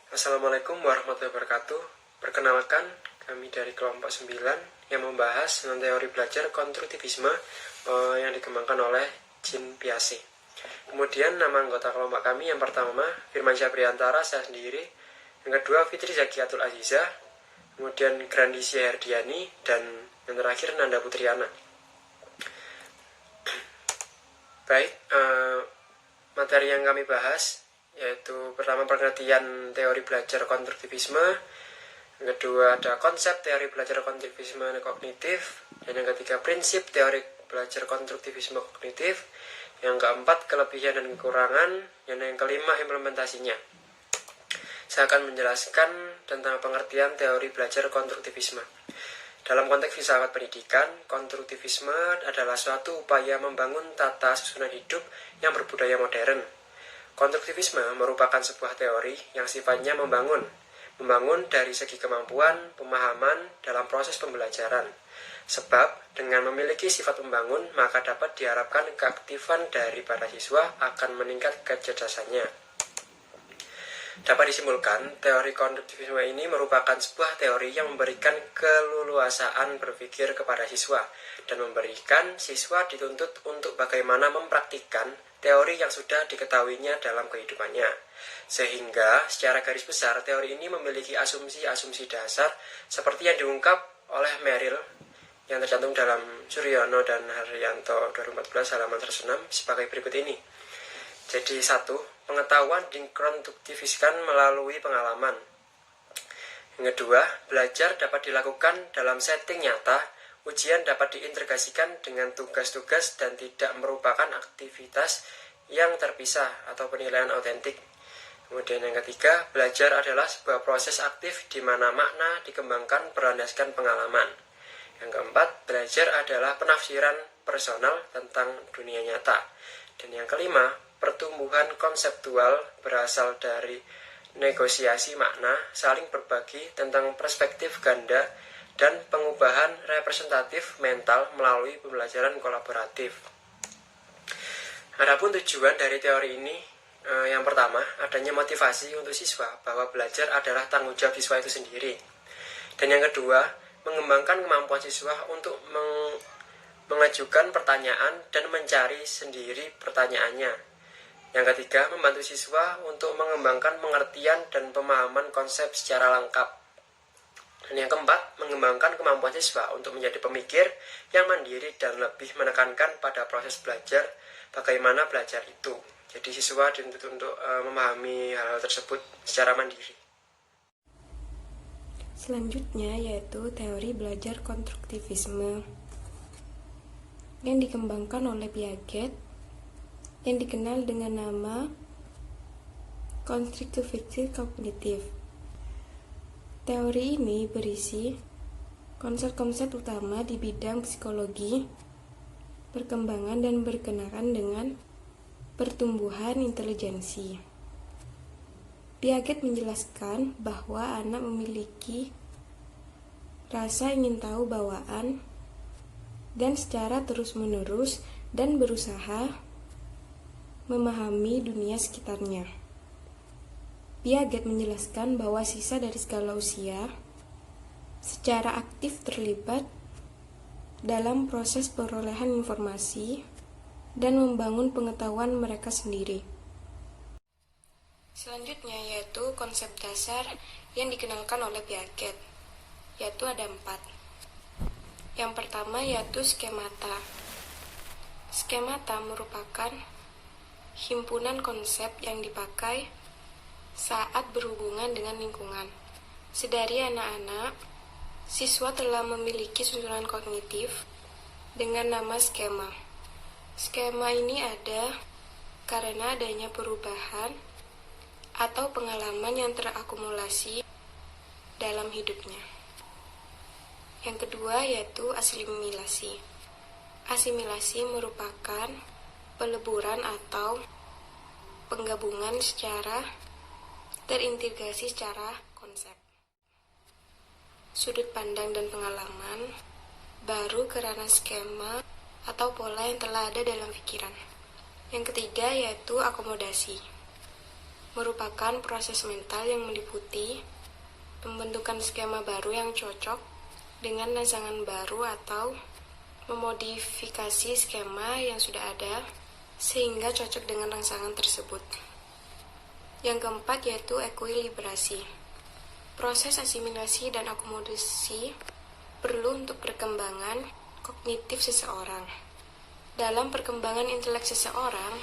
Assalamualaikum warahmatullahi wabarakatuh. Perkenalkan, kami dari kelompok 9 yang membahas tentang teori belajar konstruktivisme yang dikembangkan oleh Jean Piaget. Kemudian nama anggota kelompok kami yang pertama Firmansyah Priantara, saya sendiri. Yang kedua Fitri Zakiatul Azizah, kemudian Grandisia Herdiani, dan yang terakhir Nanda Putriana. Baik, materi yang kami bahas yaitu pertama pengertian teori belajar konstruktivisme, yang kedua ada konsep teori belajar konstruktivisme kognitif, dan yang ketiga prinsip teori belajar konstruktivisme kognitif, yang keempat kelebihan dan kekurangan, dan yang kelima implementasinya. Saya akan menjelaskan tentang pengertian teori belajar konstruktivisme. Dalam konteks filsafat pendidikan, konstruktivisme adalah suatu upaya membangun tata susunan hidup yang berbudaya modern. Konstruktivisme merupakan sebuah teori yang sifatnya membangun dari segi kemampuan, pemahaman dalam proses pembelajaran. Sebab dengan memiliki sifat membangun, maka dapat diharapkan keaktifan dari para siswa akan meningkat kecerdasannya. Dapat disimpulkan, teori konstruktivisme ini merupakan sebuah teori yang memberikan keleluasaan berpikir kepada siswa dan memberikan siswa dituntut untuk bagaimana mempraktikkan teori yang sudah diketahuinya dalam kehidupannya. Sehingga secara garis besar teori ini memiliki asumsi-asumsi dasar seperti yang diungkap oleh Merrill yang tercantum dalam Suryono dan Haryanto 2014 halaman 106 sebagai berikut ini. Jadi 1. Pengetahuan dikonstruktifiskan melalui pengalaman. Yang kedua, belajar dapat dilakukan dalam setting nyata. Ujian dapat diintegrasikan dengan tugas-tugas dan tidak merupakan aktivitas yang terpisah atau penilaian autentik. Kemudian yang ketiga, belajar adalah sebuah proses aktif di mana makna dikembangkan berlandaskan pengalaman. Yang keempat, belajar adalah penafsiran personal tentang dunia nyata. Dan yang kelima, pertumbuhan konseptual berasal dari negosiasi makna, saling berbagi tentang perspektif ganda, dan pengubahan representatif mental melalui pembelajaran kolaboratif. Adapun tujuan dari teori ini, yang pertama, adanya motivasi untuk siswa bahwa belajar adalah tanggung jawab siswa itu sendiri. Dan yang kedua, mengembangkan kemampuan siswa untuk mengajukan pertanyaan dan mencari sendiri pertanyaannya. Yang ketiga, membantu siswa untuk mengembangkan pengertian dan pemahaman konsep secara lengkap. Dan yang keempat, mengembangkan kemampuan siswa untuk menjadi pemikir yang mandiri dan lebih menekankan pada proses belajar, bagaimana belajar itu. Jadi siswa dituntut untuk memahami hal tersebut secara mandiri. Selanjutnya yaitu teori belajar konstruktivisme yang dikembangkan oleh Piaget yang dikenal dengan nama konstruktivisme kognitif. Teori ini berisi konsep-konsep utama di bidang psikologi, perkembangan dan berkenaan dengan pertumbuhan intelijensi. Piaget menjelaskan bahwa anak memiliki rasa ingin tahu bawaan dan secara terus-menerus dan berusaha memahami dunia sekitarnya. Piaget menjelaskan bahwa siswa dari segala usia secara aktif terlibat dalam proses perolehan informasi dan membangun pengetahuan mereka sendiri. Selanjutnya yaitu konsep dasar yang dikenalkan oleh Piaget, yaitu ada 4. Yang pertama yaitu skemata. Skemata merupakan himpunan konsep yang dipakai saat berhubungan dengan lingkungan. Sedari anak-anak, siswa telah memiliki susunan kognitif dengan nama skema. Skema ini ada karena adanya perubahan atau pengalaman yang terakumulasi dalam hidupnya. Yang kedua yaitu asimilasi. Asimilasi merupakan peleburan atau penggabungan secara terintegrasi secara konsep. Sudut pandang dan pengalaman baru karena skema atau pola yang telah ada dalam pikiran. Yang ketiga yaitu akomodasi. merupakan proses mental yang meliputi pembentukan skema baru yang cocok dengan rangsangan baru atau memodifikasi skema yang sudah ada sehingga cocok dengan rangsangan tersebut. Yang keempat yaitu ekuilibrasi. Proses asimilasi dan akomodasi perlu untuk perkembangan kognitif seseorang. Dalam perkembangan intelek seseorang,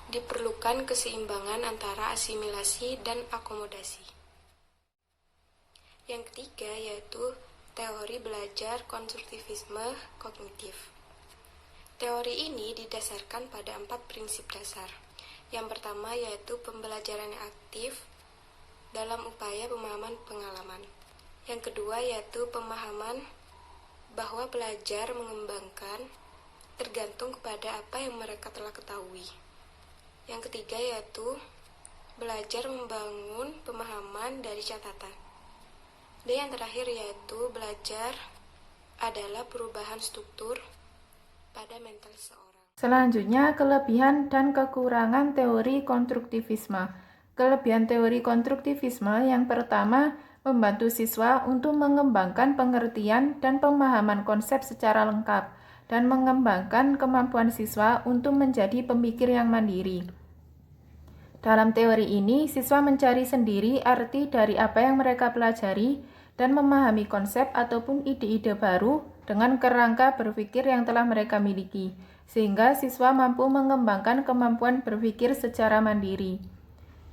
diperlukan keseimbangan antara asimilasi dan akomodasi. Yang ketiga yaitu teori belajar konstruktivisme kognitif. Teori ini didasarkan pada 4 prinsip dasar. Yang pertama yaitu pembelajaran yang aktif dalam upaya pemahaman pengalaman. Yang kedua yaitu pemahaman bahwa belajar mengembangkan tergantung kepada apa yang mereka telah ketahui. Yang ketiga yaitu belajar membangun pemahaman dari catatan. Dan yang terakhir yaitu belajar adalah perubahan struktur pada mental seseorang. Selanjutnya, kelebihan dan kekurangan teori konstruktivisme. Kelebihan teori konstruktivisme yang pertama, membantu siswa untuk mengembangkan pengertian dan pemahaman konsep secara lengkap dan mengembangkan kemampuan siswa untuk menjadi pemikir yang mandiri. Dalam teori ini, siswa mencari sendiri arti dari apa yang mereka pelajari dan memahami konsep ataupun ide-ide baru dengan kerangka berpikir yang telah mereka miliki, sehingga siswa mampu mengembangkan kemampuan berpikir secara mandiri.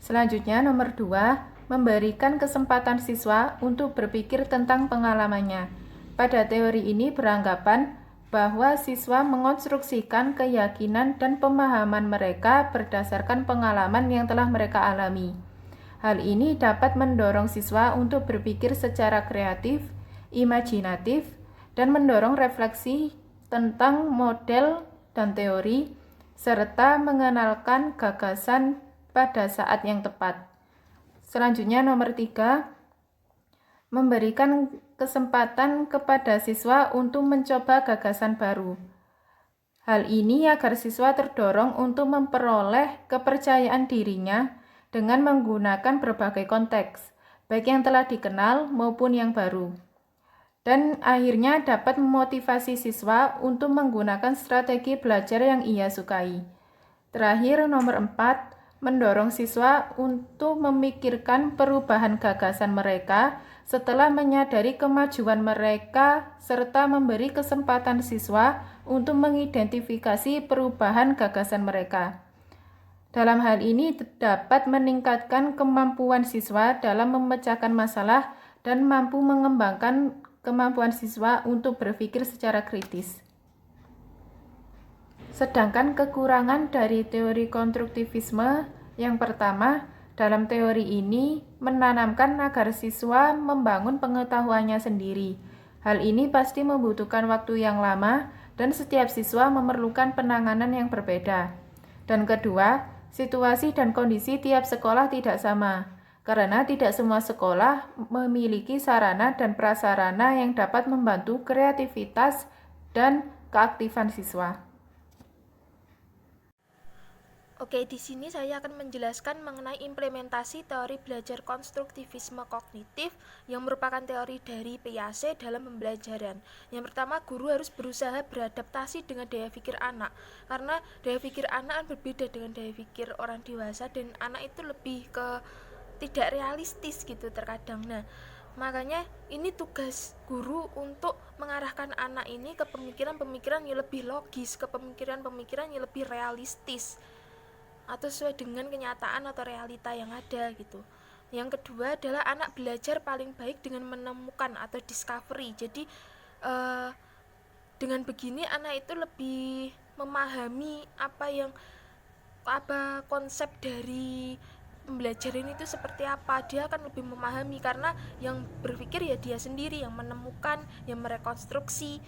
Selanjutnya, nomor 2, memberikan kesempatan siswa untuk berpikir tentang pengalamannya. Pada teori ini beranggapan bahwa siswa mengonstruksikan keyakinan dan pemahaman mereka berdasarkan pengalaman yang telah mereka alami. Hal ini dapat mendorong siswa untuk berpikir secara kreatif, imajinatif, dan mendorong refleksi tentang model dan teori, serta mengenalkan gagasan pada saat yang tepat. Selanjutnya nomor 3, memberikan kesempatan kepada siswa untuk mencoba gagasan baru. Hal ini agar siswa terdorong untuk memperoleh kepercayaan dirinya dengan menggunakan berbagai konteks, baik yang telah dikenal maupun yang baru. Dan akhirnya dapat memotivasi siswa untuk menggunakan strategi belajar yang ia sukai. Terakhir, nomor 4, mendorong siswa untuk memikirkan perubahan gagasan mereka setelah menyadari kemajuan mereka serta memberi kesempatan siswa untuk mengidentifikasi perubahan gagasan mereka. Dalam hal ini dapat meningkatkan kemampuan siswa dalam memecahkan masalah dan mampu mengembangkan kemampuan siswa untuk berpikir secara kritis. Sedangkan kekurangan dari teori konstruktivisme yang pertama, dalam teori ini menanamkan agar siswa membangun pengetahuannya sendiri. Hal ini pasti membutuhkan waktu yang lama dan setiap siswa memerlukan penanganan yang berbeda. Dan kedua, situasi dan kondisi tiap sekolah tidak sama, karena tidak semua sekolah memiliki sarana dan prasarana yang dapat membantu kreativitas dan keaktifan siswa. Oke, di sini saya akan menjelaskan mengenai implementasi teori belajar konstruktivisme kognitif yang merupakan teori dari Piaget dalam pembelajaran. Yang pertama, guru harus berusaha beradaptasi dengan daya pikir anak, karena daya pikir anak berbeda dengan daya pikir orang dewasa dan anak itu lebih ke tidak realistis gitu terkadang. Nah, makanya ini tugas guru untuk mengarahkan anak ini ke pemikiran-pemikiran yang lebih logis, ke pemikiran-pemikiran yang lebih realistis atau sesuai dengan kenyataan atau realita yang ada gitu. Yang kedua adalah anak belajar paling baik dengan menemukan atau discovery. Jadi dengan begini anak itu lebih memahami apa konsep dari pembelajaran itu seperti apa. Dia akan lebih memahami karena yang berpikir ya dia sendiri, yang menemukan, yang merekonstruksi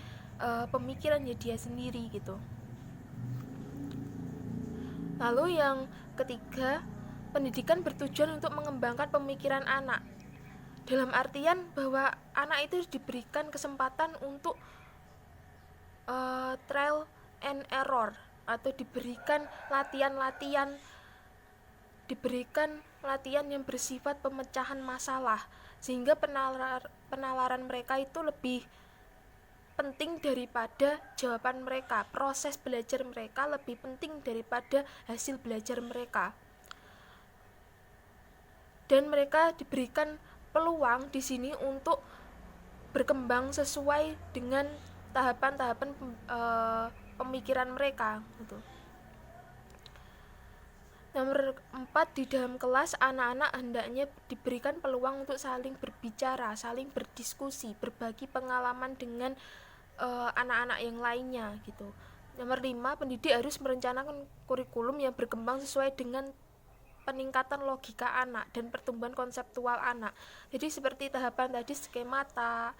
pemikiran ya dia sendiri gitu. Lalu yang ketiga, pendidikan bertujuan untuk mengembangkan pemikiran anak. Dalam artian bahwa anak itu diberikan kesempatan untuk trial and error, atau diberikan latihan-latihan, diberikan latihan yang bersifat pemecahan masalah, sehingga penalaran mereka itu lebih penting daripada jawaban mereka. Proses belajar mereka lebih penting daripada hasil belajar mereka. Dan mereka diberikan peluang di sini untuk berkembang sesuai dengan tahapan-tahapan pemikiran mereka gitu. Nomor 4, di dalam kelas anak-anak hendaknya diberikan peluang untuk saling berbicara, saling berdiskusi, berbagi pengalaman dengan anak-anak yang lainnya gitu. Nomor 5, pendidik harus merencanakan kurikulum yang berkembang sesuai dengan peningkatan logika anak dan pertumbuhan konseptual anak. Jadi seperti tahapan tadi, skemata,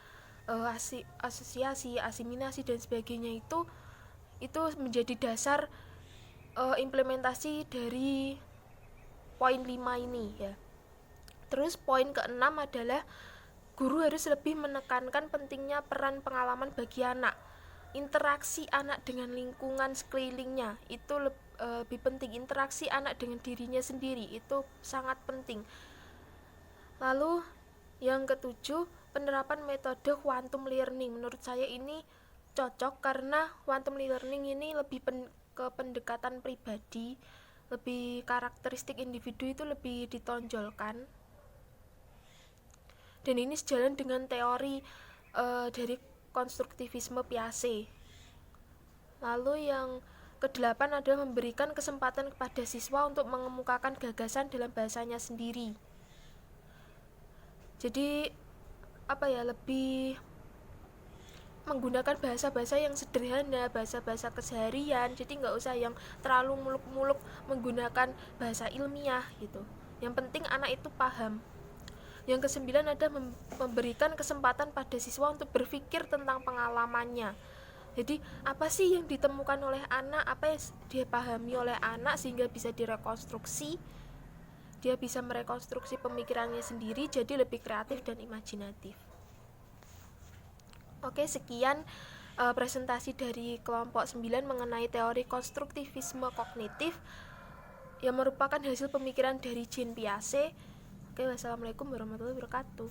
asosiasi, asimilasi dan sebagainya itu menjadi dasar implementasi dari poin 5 ini ya. Terus poin ke-6 adalah guru harus lebih menekankan pentingnya peran pengalaman bagi anak. Interaksi anak dengan lingkungan sekelilingnya itu lebih penting. Interaksi anak dengan dirinya sendiri itu sangat penting. Lalu yang ke-7, penerapan metode quantum learning. Menurut saya ini cocok karena quantum learning ini lebih ke pendekatan pribadi, lebih karakteristik individu itu lebih ditonjolkan. Dan ini sejalan dengan teori dari konstruktivisme Piaget. Lalu yang ke-8 adalah memberikan kesempatan kepada siswa untuk mengemukakan gagasan dalam bahasanya sendiri. Jadi lebih menggunakan bahasa-bahasa yang sederhana, bahasa-bahasa keseharian. Jadi nggak usah yang terlalu muluk-muluk menggunakan bahasa ilmiah gitu. Yang penting anak itu paham. Yang ke-9 ada memberikan kesempatan pada siswa untuk berpikir tentang pengalamannya. Jadi apa sih yang ditemukan oleh anak, apa yang dia pahami oleh anak sehingga bisa direkonstruksi. Dia bisa merekonstruksi pemikirannya sendiri jadi lebih kreatif dan imajinatif. Oke, sekian presentasi dari kelompok 9 mengenai teori konstruktivisme kognitif yang merupakan hasil pemikiran dari Jean Piaget. Oke, wassalamualaikum warahmatullahi wabarakatuh.